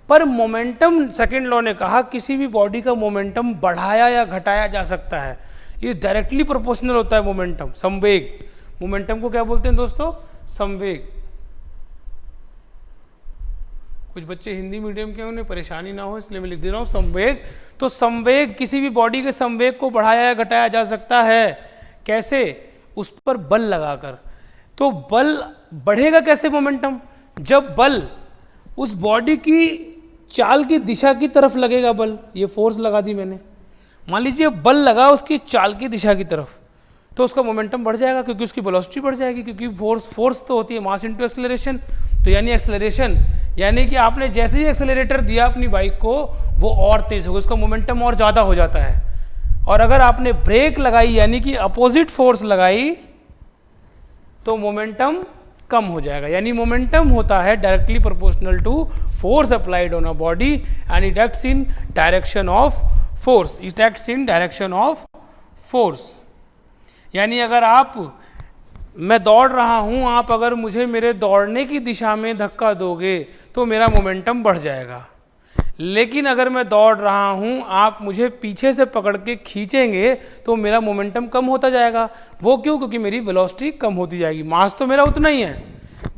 पर मोमेंटम सेकेंड लॉ ने कहा किसी भी बॉडी का मोमेंटम बढ़ाया या घटाया जा सकता है, ये डायरेक्टली प्रोपोर्शनल होता है मोमेंटम, संवेग। मोमेंटम को क्या बोलते हैं दोस्तों? संवेग। कुछ बच्चे हिंदी मीडियम के, उन्हें परेशानी ना हो इसलिए मैं लिख दे रहा हूँ संवेग। तो संवेग, किसी भी बॉडी के संवेग को बढ़ाया या घटाया जा सकता है, कैसे? उस पर बल लगाकर। तो बल बढ़ेगा कैसे मोमेंटम? जब बल उस बॉडी की चाल की दिशा की तरफ लगेगा बल, ये फोर्स लगा दी मैंने, मान लीजिए बल लगा उसकी चाल की दिशा की तरफ, तो उसका मोमेंटम बढ़ जाएगा क्योंकि उसकी वेलोसिटी बढ़ जाएगी, क्योंकि फोर्स तो होती है मास इनटू एक्सेलरेशन। तो यानी एक्सेलरेशन, यानी कि आपने जैसे ही एक्सेलरेटर दिया अपनी बाइक को वो और तेज होगा, उसका मोमेंटम और ज़्यादा हो जाता है। और अगर आपने ब्रेक लगाई यानी कि अपोजिट फोर्स लगाई तो मोमेंटम कम हो जाएगा। यानी मोमेंटम होता है directly proportional to force applied on a body and it acts in direction of force, it acts in direction of force. यानी अगर मैं दौड़ रहा हूं, आप अगर मुझे मेरे दौड़ने की दिशा में धक्का दोगे तो मेरा मोमेंटम बढ़ जाएगा, लेकिन अगर मैं दौड़ रहा हूं, आप मुझे पीछे से पकड़ के खींचेंगे तो मेरा मोमेंटम कम होता जाएगा। वो क्यों? क्योंकि मेरी वेलोसिटी कम होती जाएगी। मास तो मेरा उतना ही है,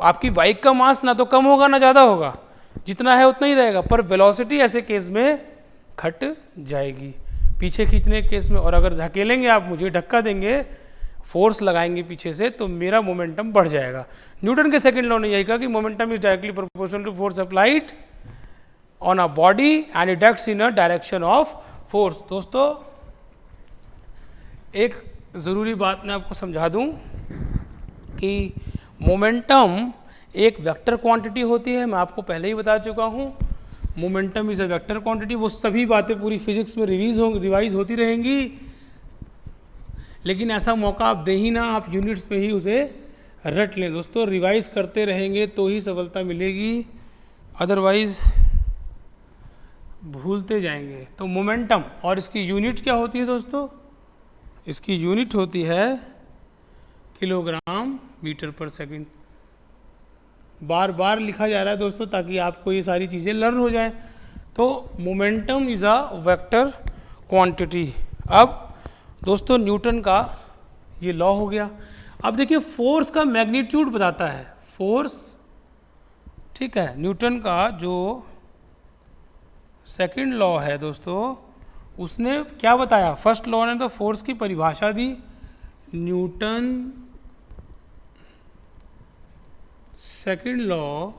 आपकी बाइक का मास ना तो कम होगा ना ज़्यादा होगा, जितना है उतना ही रहेगा, पर वेलोसिटी ऐसे केस में घट जाएगी पीछे खींचने के केस में। और अगर धकेलेंगे आप, मुझे धक्का देंगे, फोर्स लगाएंगे पीछे से, तो मेरा मोमेंटम बढ़ जाएगा। न्यूटन के सेकंड लॉ ने यही कहा कि momentum is directly proportional to force applied on a body and it acts in a direction of force. दोस्तों एक ज़रूरी बात मैं आपको समझा दूं कि मोमेंटम एक वेक्टर क्वांटिटी होती है, मैं आपको पहले ही बता चुका हूं। Momentum is a vector quantity, वो सभी बातें पूरी फिजिक्स में रिवाइज होती रहेंगी, लेकिन ऐसा मौका आप दे ही ना, आप यूनिट्स में ही उसे रट लें। दोस्तों रिवाइज करते रहेंगे तो ही सफलता मिलेगी, अदरवाइज भूलते जाएंगे। तो मोमेंटम, और इसकी यूनिट क्या होती है दोस्तों? इसकी यूनिट होती है किलोग्राम मीटर पर सेकंड। बार बार लिखा जा रहा है दोस्तों, ताकि आपको ये सारी चीज़ें लर्न हो जाएं। तो momentum is a vector quantity. अब दोस्तों न्यूटन का ये लॉ हो गया। अब देखिए फोर्स का मैग्नीट्यूड बताता है, फोर्स, ठीक है। न्यूटन का जो सेकंड लॉ है दोस्तों, उसने क्या बताया? फर्स्ट लॉ ने तो फोर्स की परिभाषा दी, न्यूटन सेकंड लॉ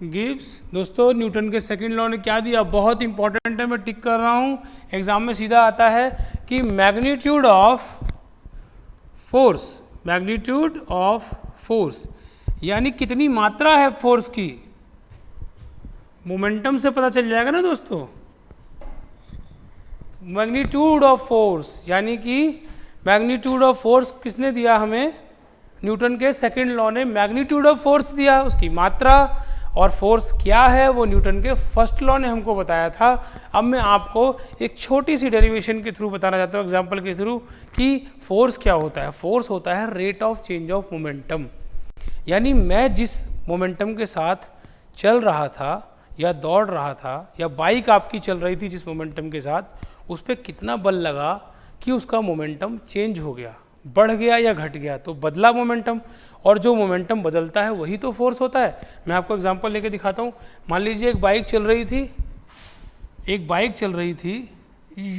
गिव्स, दोस्तों न्यूटन के सेकंड लॉ ने क्या दिया? बहुत इंपॉर्टेंट है, मैं टिक कर रहा हूं, एग्जाम में सीधा आता है कि magnitude of force, magnitude of force यानी कितनी मात्रा है फोर्स की, मोमेंटम से पता चल जाएगा ना दोस्तों। मैग्नीट्यूड ऑफ फोर्स यानी कि मैग्नीट्यूड ऑफ फोर्स किसने दिया हमें? न्यूटन के सेकंड लॉ ने मैग्नीट्यूड ऑफ फोर्स दिया, उसकी मात्रा। और फोर्स क्या है वो न्यूटन के फर्स्ट लॉ ने हमको बताया था। अब मैं आपको एक छोटी सी डेरिवेशन के थ्रू बताना चाहता हूँ, एग्जांपल के थ्रू, कि फोर्स क्या होता है। फोर्स होता है rate of change of momentum, यानी मैं जिस मोमेंटम के साथ चल रहा था या दौड़ रहा था, या बाइक आपकी चल रही थी जिस मोमेंटम के साथ, उस पर कितना बल लगा कि उसका मोमेंटम चेंज हो गया, बढ़ गया या घट गया, तो बदला मोमेंटम। और जो मोमेंटम बदलता है वही तो फोर्स होता है। मैं आपको एग्जांपल लेके दिखाता हूँ। मान लीजिए एक बाइक चल रही थी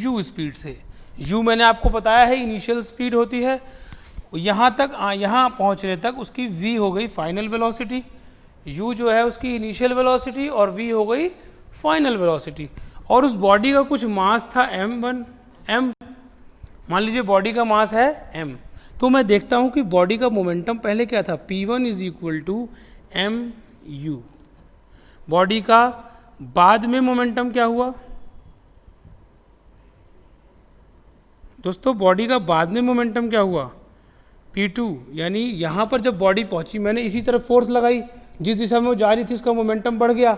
u स्पीड से। u मैंने आपको बताया है इनिशियल स्पीड होती है, यहाँ तक, यहाँ पहुँचने तक उसकी v हो गई फाइनल वेलोसिटी। u जो है उसकी इनिशियल वेलोसिटी और v हो गई फाइनल वेलोसिटी। और उस बॉडी का कुछ मास था m, मान लीजिए बॉडी का मास है m। तो मैं देखता हूं कि बॉडी का मोमेंटम पहले क्या था, P1 is equal to mu। बॉडी का बाद में मोमेंटम क्या हुआ दोस्तों? बॉडी का बाद में मोमेंटम क्या हुआ? P2। यानी यहां पर जब बॉडी पहुंची, मैंने इसी तरफ फोर्स लगाई, जिस दिशा में वो जा रही थी उसका मोमेंटम बढ़ गया,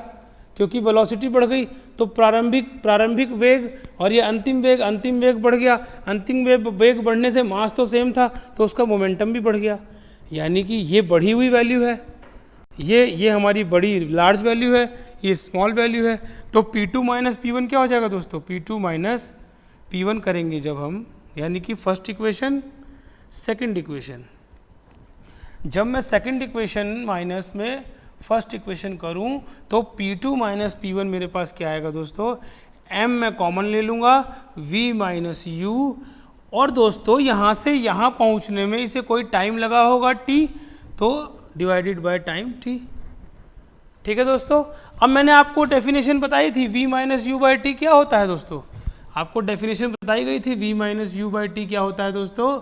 क्योंकि वेलोसिटी बढ़ गई। तो प्रारंभिक वेग और ये अंतिम वेग बढ़ गया। अंतिम वेग बढ़ने से मास तो सेम था, तो उसका मोमेंटम भी बढ़ गया। यानी कि ये बढ़ी हुई वैल्यू है, ये हमारी बड़ी लार्ज वैल्यू है, ये स्मॉल वैल्यू है। तो P2 माइनस P1 क्या हो जाएगा दोस्तों? P2 माइनस P1 करेंगे जब हम, यानी कि फर्स्ट इक्वेशन सेकेंड इक्वेशन। जब मैं सेकेंड इक्वेशन माइनस में फर्स्ट इक्वेशन करूं तो P2 माइनस P1 मेरे पास क्या आएगा दोस्तों? m मैं कॉमन ले लूँगा, v माइनस u। और दोस्तों यहाँ से यहाँ पहुँचने में इसे कोई टाइम लगा होगा t, तो डिवाइडेड बाय टाइम t। ठीक है दोस्तों। अब मैंने आपको डेफिनेशन बताई थी, v minus U by T क्या होता है दोस्तों? आपको डेफिनेशन बताई गई थी, v minus U by T क्या होता है दोस्तों?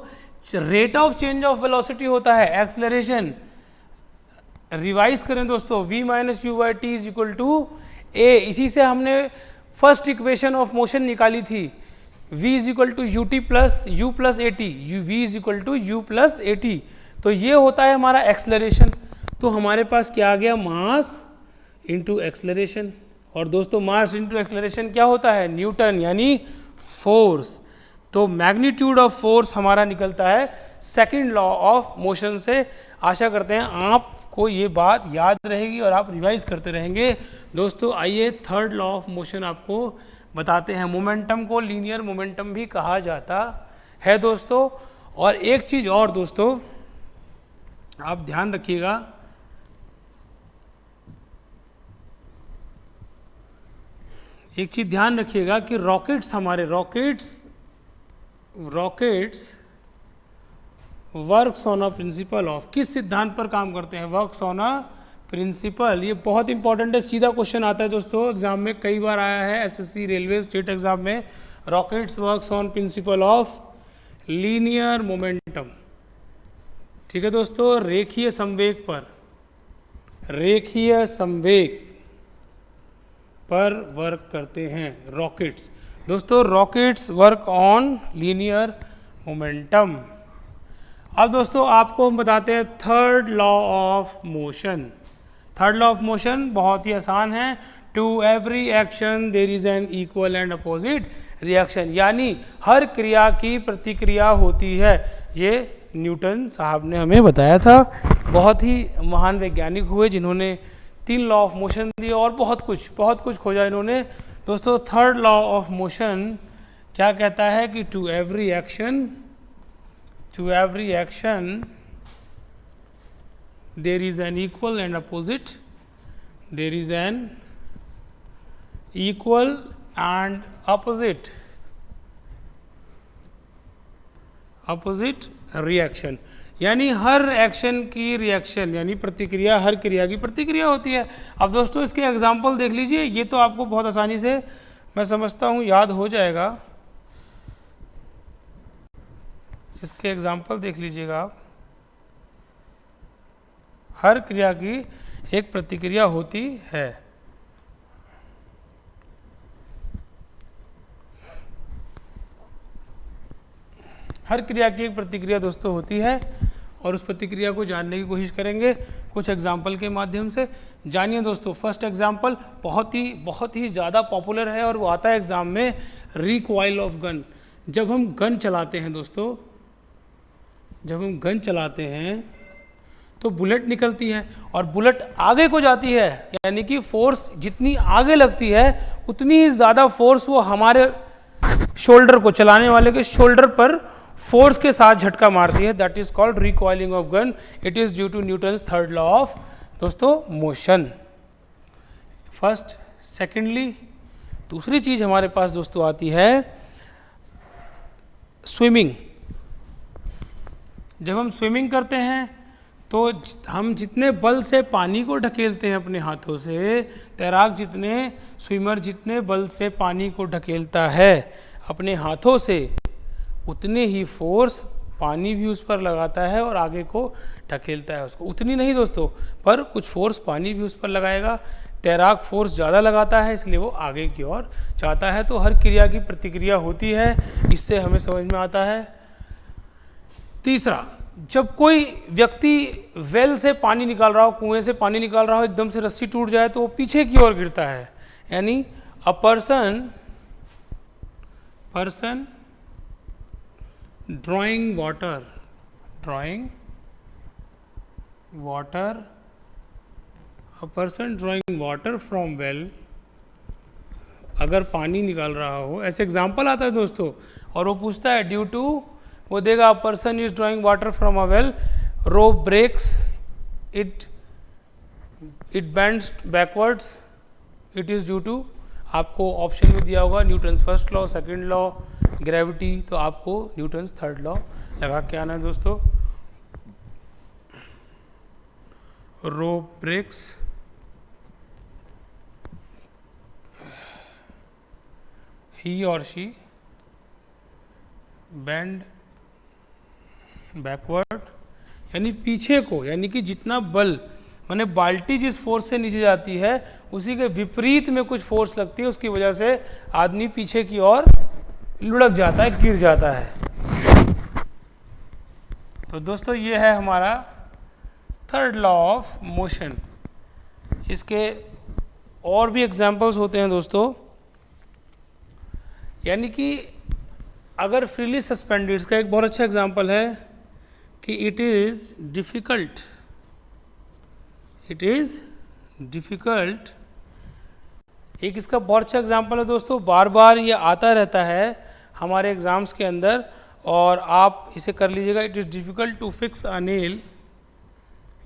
Rate of change of velocity होता है, एक्सलरेशन। रिवाइज करें दोस्तों, v minus U by T is equal to a। इसी से हमने फर्स्ट इक्वेशन ऑफ मोशन निकाली थी, v is equal to U T plus U plus A T, v is equal to U plus A T. तो ये होता है हमारा एक्सलरेशन। तो हमारे पास क्या आ गया? Mass into acceleration. और दोस्तों मास इंटू एक्सलरेशन क्या होता है? न्यूटन, यानी फोर्स। तो मैग्नीट्यूड ऑफ फोर्स हमारा निकलता है सेकंड लॉ ऑफ मोशन से। आशा करते हैं आपको ये बात याद रहेगी और आप रिवाइज करते रहेंगे। दोस्तों आइए थर्ड लॉ ऑफ मोशन आपको बताते हैं। मोमेंटम को लीनियर मोमेंटम भी कहा जाता है दोस्तों। और एक चीज़ और दोस्तों आप ध्यान रखिएगा, एक चीज़ ध्यान रखिएगा कि रॉकेट्स, हमारे rockets works on a principle of, किस सिद्धांत पर काम करते हैं? Works on a principle. ये बहुत इंपॉर्टेंट है, सीधा क्वेश्चन आता है दोस्तों एग्जाम में, कई बार आया है एसएससी रेलवे स्टेट एग्जाम में। Rockets works on principle of linear momentum. ठीक है दोस्तों, रेखीय संवेग पर वर्क करते हैं रॉकेट्स। दोस्तों rockets work on linear momentum. अब दोस्तों आपको हम बताते हैं third law of motion. Third law of motion बहुत ही आसान है। To every action there is an equal and opposite reaction, यानी हर क्रिया की प्रतिक्रिया होती है। ये न्यूटन साहब ने हमें बताया था। बहुत ही महान वैज्ञानिक हुए जिन्होंने 3 लॉ ऑफ मोशन दिए और बहुत कुछ खोजा इन्होंने। दोस्तों थर्ड लॉ ऑफ मोशन क्या कहता है कि to every action there is an equal and opposite, there is an equal and opposite reaction. यानी हर एक्शन की रिएक्शन यानी प्रतिक्रिया, हर क्रिया की प्रतिक्रिया होती है। अब दोस्तों इसके एग्जाम्पल देख लीजिए, ये तो आपको बहुत आसानी से मैं समझता हूँ याद हो जाएगा। इसके एग्जाम्पल देख लीजिएगा आप। हर क्रिया की एक प्रतिक्रिया होती है। हर क्रिया की एक प्रतिक्रिया दोस्तों होती है और उस प्रतिक्रिया को जानने की कोशिश करेंगे कुछ एग्जाम्पल के माध्यम से। जानिए दोस्तों, फर्स्ट एग्जाम्पल बहुत ही ज़्यादा पॉपुलर है और वो आता है एग्जाम में, रिकॉइल ऑफ गन। जब हम गन चलाते हैं दोस्तों, जब हम गन चलाते हैं तो बुलेट निकलती है और बुलेट आगे को जाती है, यानी कि फोर्स जितनी आगे लगती है उतनी ही ज़्यादा फोर्स वो हमारे शोल्डर को, चलाने वाले के शोल्डर पर फोर्स के साथ झटका मारती है। That is called recoiling of gun. It is due to Newton's third law of दोस्तों मोशन। फर्स्ट। सेकेंडली दूसरी चीज हमारे पास दोस्तों आती है स्विमिंग। जब हम स्विमिंग करते हैं तो हम जितने बल से पानी को ढकेलते हैं अपने हाथों से, तैराक स्विमर जितने बल से पानी को ढकेलता है अपने हाथों से, उतने ही फोर्स पानी भी उस पर लगाता है और आगे को ढकेलता है उसको। उतनी नहीं दोस्तों, पर कुछ फोर्स पानी भी उस पर लगाएगा। तैराक फोर्स ज़्यादा लगाता है इसलिए वो आगे की ओर जाता है। तो हर क्रिया की प्रतिक्रिया होती है, इससे हमें समझ में आता है। तीसरा, जब कोई व्यक्ति वेल से पानी निकाल रहा हो, कुएं से पानी निकाल रहा हो, एकदम से रस्सी टूट जाए तो वो पीछे की ओर गिरता है। यानी a person drawing water from well, अगर पानी निकाल रहा हो, ऐसे एग्जाम्पल आता है दोस्तों, और वो पूछता है ड्यू टू, वो देगा a person is drawing water from a well, rope breaks, it bends backwards, it is due to, आपको ऑप्शन में दिया होगा Newton's first law, second law, gravity, तो आपको न्यूटन्स थर्ड लॉ लगा के आना है दोस्तों। रोप ब्रेक्स, ही और शी बेंड बैकवर्ड, यानी पीछे को, यानी कि जितना बल, माने बाल्टी जिस फोर्स से नीचे जाती है उसी के विपरीत में कुछ फोर्स लगती है, उसकी वजह से आदमी पीछे की ओर लुढ़क जाता है, गिर जाता है। तो दोस्तों ये है हमारा थर्ड लॉ ऑफ मोशन। इसके और भी एग्जाम्पल्स होते हैं दोस्तों, यानी कि अगर फ्रीली सस्पेंडेड, इसका एक बहुत अच्छा एग्जाम्पल है कि इट इज डिफिकल्ट, एक इसका बहुत अच्छा एग्जाम्पल है दोस्तों, बार बार ये आता रहता है हमारे एग्जाम्स के अंदर और आप इसे कर लीजिएगा। It is difficult to fix a nail,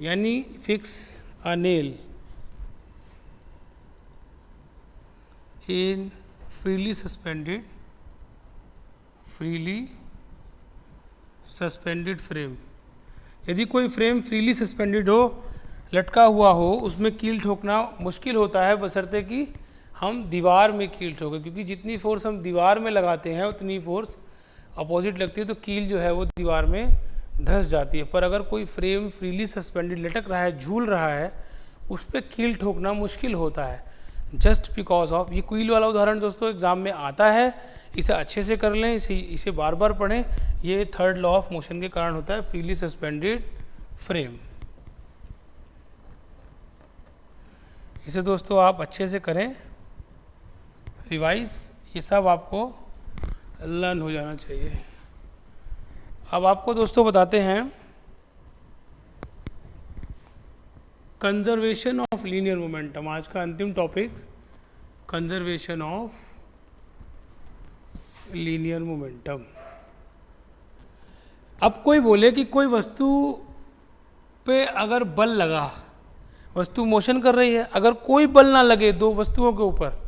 यानी fix a nail in freely suspended frame. यदि कोई फ्रेम फ्रीली सस्पेंडेड हो, लटका हुआ हो, उसमें कील ठोकना मुश्किल होता है, बशर्ते कि हम दीवार में कील ठोकें, क्योंकि जितनी फोर्स हम दीवार में लगाते हैं उतनी फोर्स अपोजिट लगती है, तो कील जो है वो दीवार में धंस जाती है। पर अगर कोई फ्रेम फ्रीली सस्पेंडेड लटक रहा है, झूल रहा है, उस पर कील ठोकना मुश्किल होता है, जस्ट बिकॉज ऑफ, ये कील वाला उदाहरण दोस्तों एग्जाम में आता है, इसे अच्छे से कर लें, इसे बार बार पढ़ें। ये थर्ड लॉ ऑफ मोशन के कारण होता है, फ्रीली सस्पेंडेड फ्रेम। इसे दोस्तों आप अच्छे से करें, रिवाइज, ये सब आपको लर्न हो जाना चाहिए। अब आपको दोस्तों बताते हैं कंजर्वेशन ऑफ लीनियर मोमेंटम, आज का अंतिम topic, conservation of linear momentum. अब कोई बोले कि कोई वस्तु पे अगर बल लगा, वस्तु मोशन कर रही है, अगर कोई बल ना लगे दो वस्तुओं के ऊपर,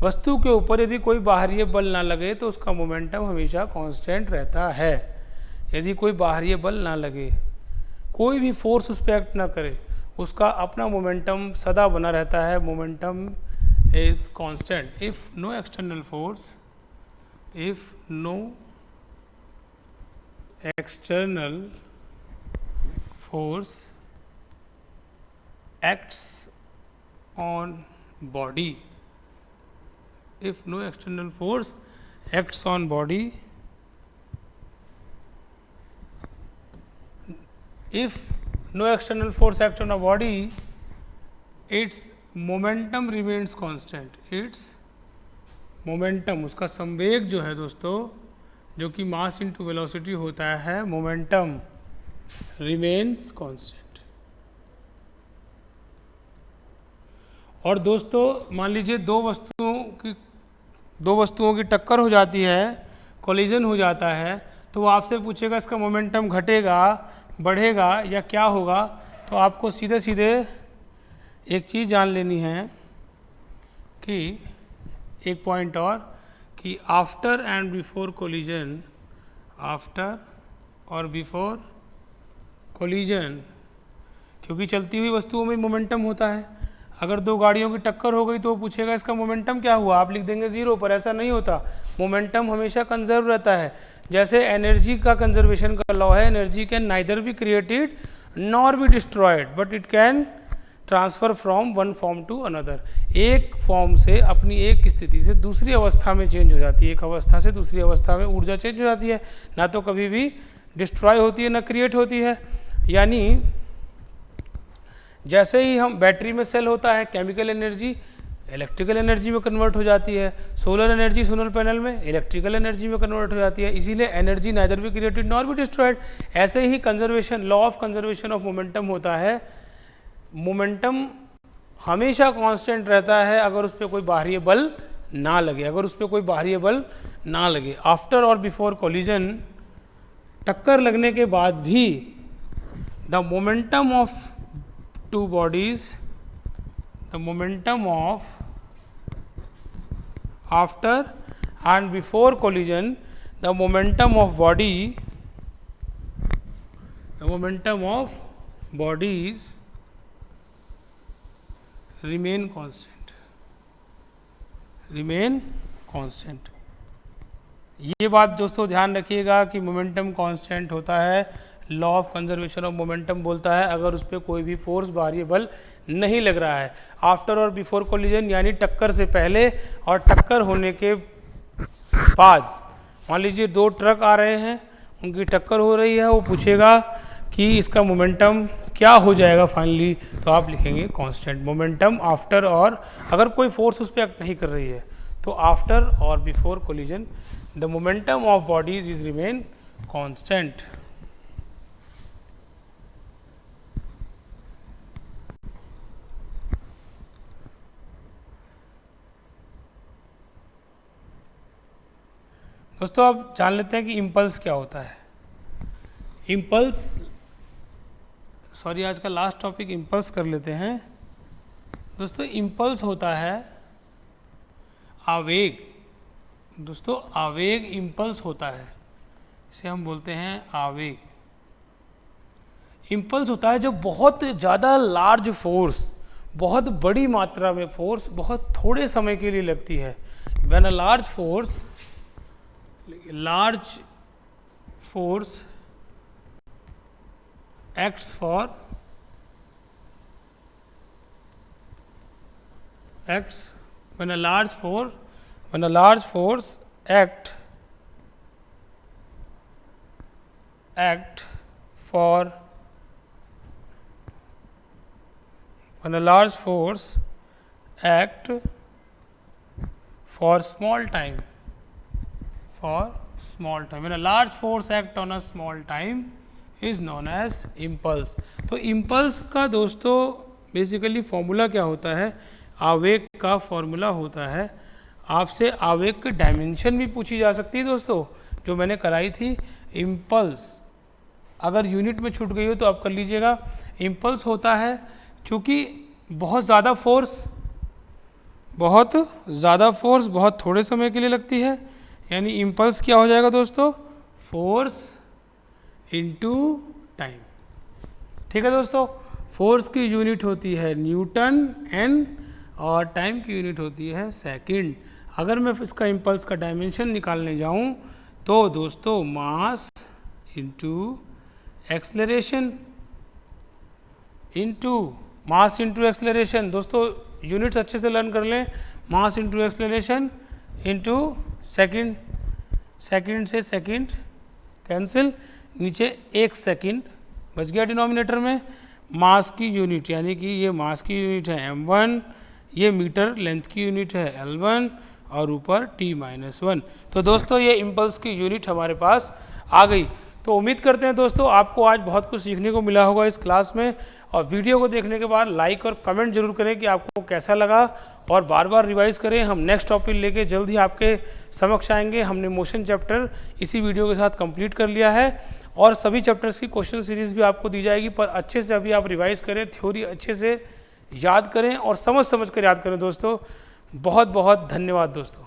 वस्तु के ऊपर यदि कोई बाहरी बल ना लगे तो उसका मोमेंटम हमेशा कांस्टेंट रहता है। यदि कोई बाहरी बल ना लगे, कोई भी फोर्स उस पर एक्ट ना करे, उसका अपना मोमेंटम सदा बना रहता है। Momentum is constant if no external force, if no external force acts on body, if no external force acts on body, if no external force acts on a body, its momentum remains constant, its momentum, उसका संवेग जो है दोस्तों, जो कि mass into velocity होता है, momentum remains constant. और दोस्तों मान लीजिए दो वस्तुओं की टक्कर हो जाती है, कोलिजन हो जाता है, तो वो आपसे पूछेगा इसका मोमेंटम घटेगा, बढ़ेगा या क्या होगा। तो आपको सीधे सीधे एक चीज़ जान लेनी है कि एक पॉइंट और, कि after and before collision, after और बिफोर कोलिजन, क्योंकि चलती हुई वस्तुओं में मोमेंटम होता है। अगर दो गाड़ियों की टक्कर हो गई तो वो पूछेगा इसका मोमेंटम क्या हुआ, आप लिख देंगे 0, पर ऐसा नहीं होता। मोमेंटम हमेशा कंजर्व रहता है। जैसे एनर्जी का कंजर्वेशन का लॉ है, energy can neither be created nor be destroyed but it can transfer from one form to another. एक फॉर्म से अपनी एक स्थिति से दूसरी अवस्था में चेंज हो जाती है, एक अवस्था से दूसरी अवस्था में ऊर्जा चेंज हो जाती है, ना तो कभी भी डिस्ट्रॉय होती है ना क्रिएट होती है। यानी जैसे ही हम बैटरी में सेल होता है, केमिकल एनर्जी इलेक्ट्रिकल एनर्जी में कन्वर्ट हो जाती है, सोलर एनर्जी सोलर पैनल में इलेक्ट्रिकल एनर्जी में कन्वर्ट हो जाती है, इसीलिए energy neither be created nor be destroyed. ऐसे ही conservation, law of conservation of momentum होता है। मोमेंटम हमेशा कांस्टेंट रहता है अगर उस पर कोई बाहरी बल ना लगे, अगर उस पर कोई बाहरी बल ना लगे। आफ्टर और बिफोर कोलिजन, टक्कर लगने के बाद भी the momentum of two bodies, the momentum of after and before collision, the momentum of body, the momentum of bodies remain constant, remain constant. ये बात दोस्तों ध्यान रखिएगा कि मोमेंटम कांस्टेंट होता है। Law of conservation of momentum बोलता है अगर उस पर कोई भी फोर्स बाहरी बल नहीं लग रहा है। आफ्टर और बिफोर कोलिजन यानी टक्कर से पहले और टक्कर होने के बाद। मान लीजिए दो ट्रक आ रहे हैं, उनकी टक्कर हो रही है, वो पूछेगा कि इसका मोमेंटम क्या हो जाएगा फाइनली, तो आप लिखेंगे कांस्टेंट। मोमेंटम आफ्टर, और अगर कोई फोर्स उस पर एक्ट नहीं कर रही है तो आफ्टर और before collision the momentum of bodies is remain constant. दोस्तों अब जान लेते हैं कि इम्पल्स क्या होता है। इम्पल्स, सॉरी आज का लास्ट टॉपिक इम्पल्स कर लेते हैं। दोस्तों इम्पल्स होता है आवेग। दोस्तों आवेग इम्पल्स होता है, इसे हम बोलते हैं आवेग। इम्पल्स होता है जब बहुत ज़्यादा लार्ज फोर्स, बहुत बड़ी मात्रा में फोर्स बहुत थोड़े समय के लिए लगती है। When a large force acts for when a large force act for when a large force act for small time small time. When a large force act on a small time is known as impulse. तो impulse का दोस्तों basically formula क्या होता है, आवेग का formula होता है। आपसे आवेग की डायमेंशन भी पूछी जा सकती है दोस्तों, जो मैंने कराई थी। इम्पल्स अगर यूनिट में छूट गई हो तो आप कर लीजिएगा। इम्पल्स होता है चूँकि बहुत ज़्यादा फोर्स बहुत थोड़े समय के लिए लगती है, यानी इम्पल्स क्या हो जाएगा दोस्तों, फोर्स इनटू टाइम। ठीक है दोस्तों, फोर्स की यूनिट होती है न्यूटन एन और टाइम की यूनिट होती है सेकंड। अगर मैं इसका इम्पल्स का डायमेंशन निकालने जाऊं तो दोस्तों mass into acceleration into acceleration. दोस्तों यूनिट्स अच्छे से लर्न कर लें। Mass into acceleration into second, second से सेकंड कैंसिल, नीचे 1 सेकंड बच गया डिनोमिनेटर में। मास की यूनिट यानी कि ये मास की यूनिट है m1, ये मीटर लेंथ की यूनिट है L1 और ऊपर t-1। तो दोस्तों ये इम्पल्स की यूनिट हमारे पास आ गई। तो उम्मीद करते हैं दोस्तों आपको आज बहुत कुछ सीखने को मिला होगा इस क्लास में, और वीडियो को देखने के बाद लाइक और कमेंट जरूर करें कि आपको कैसा लगा, और बार बार रिवाइज करें। हम नेक्स्ट टॉपिक लेके जल्द ही आपके समक्ष आएंगे। हमने मोशन चैप्टर इसी वीडियो के साथ कंप्लीट कर लिया है, और सभी चैप्टर्स की क्वेश्चन सीरीज भी आपको दी जाएगी, पर अच्छे से अभी आप रिवाइज करें, थ्योरी अच्छे से याद करें और समझ कर याद करें दोस्तों। बहुत बहुत धन्यवाद दोस्तों।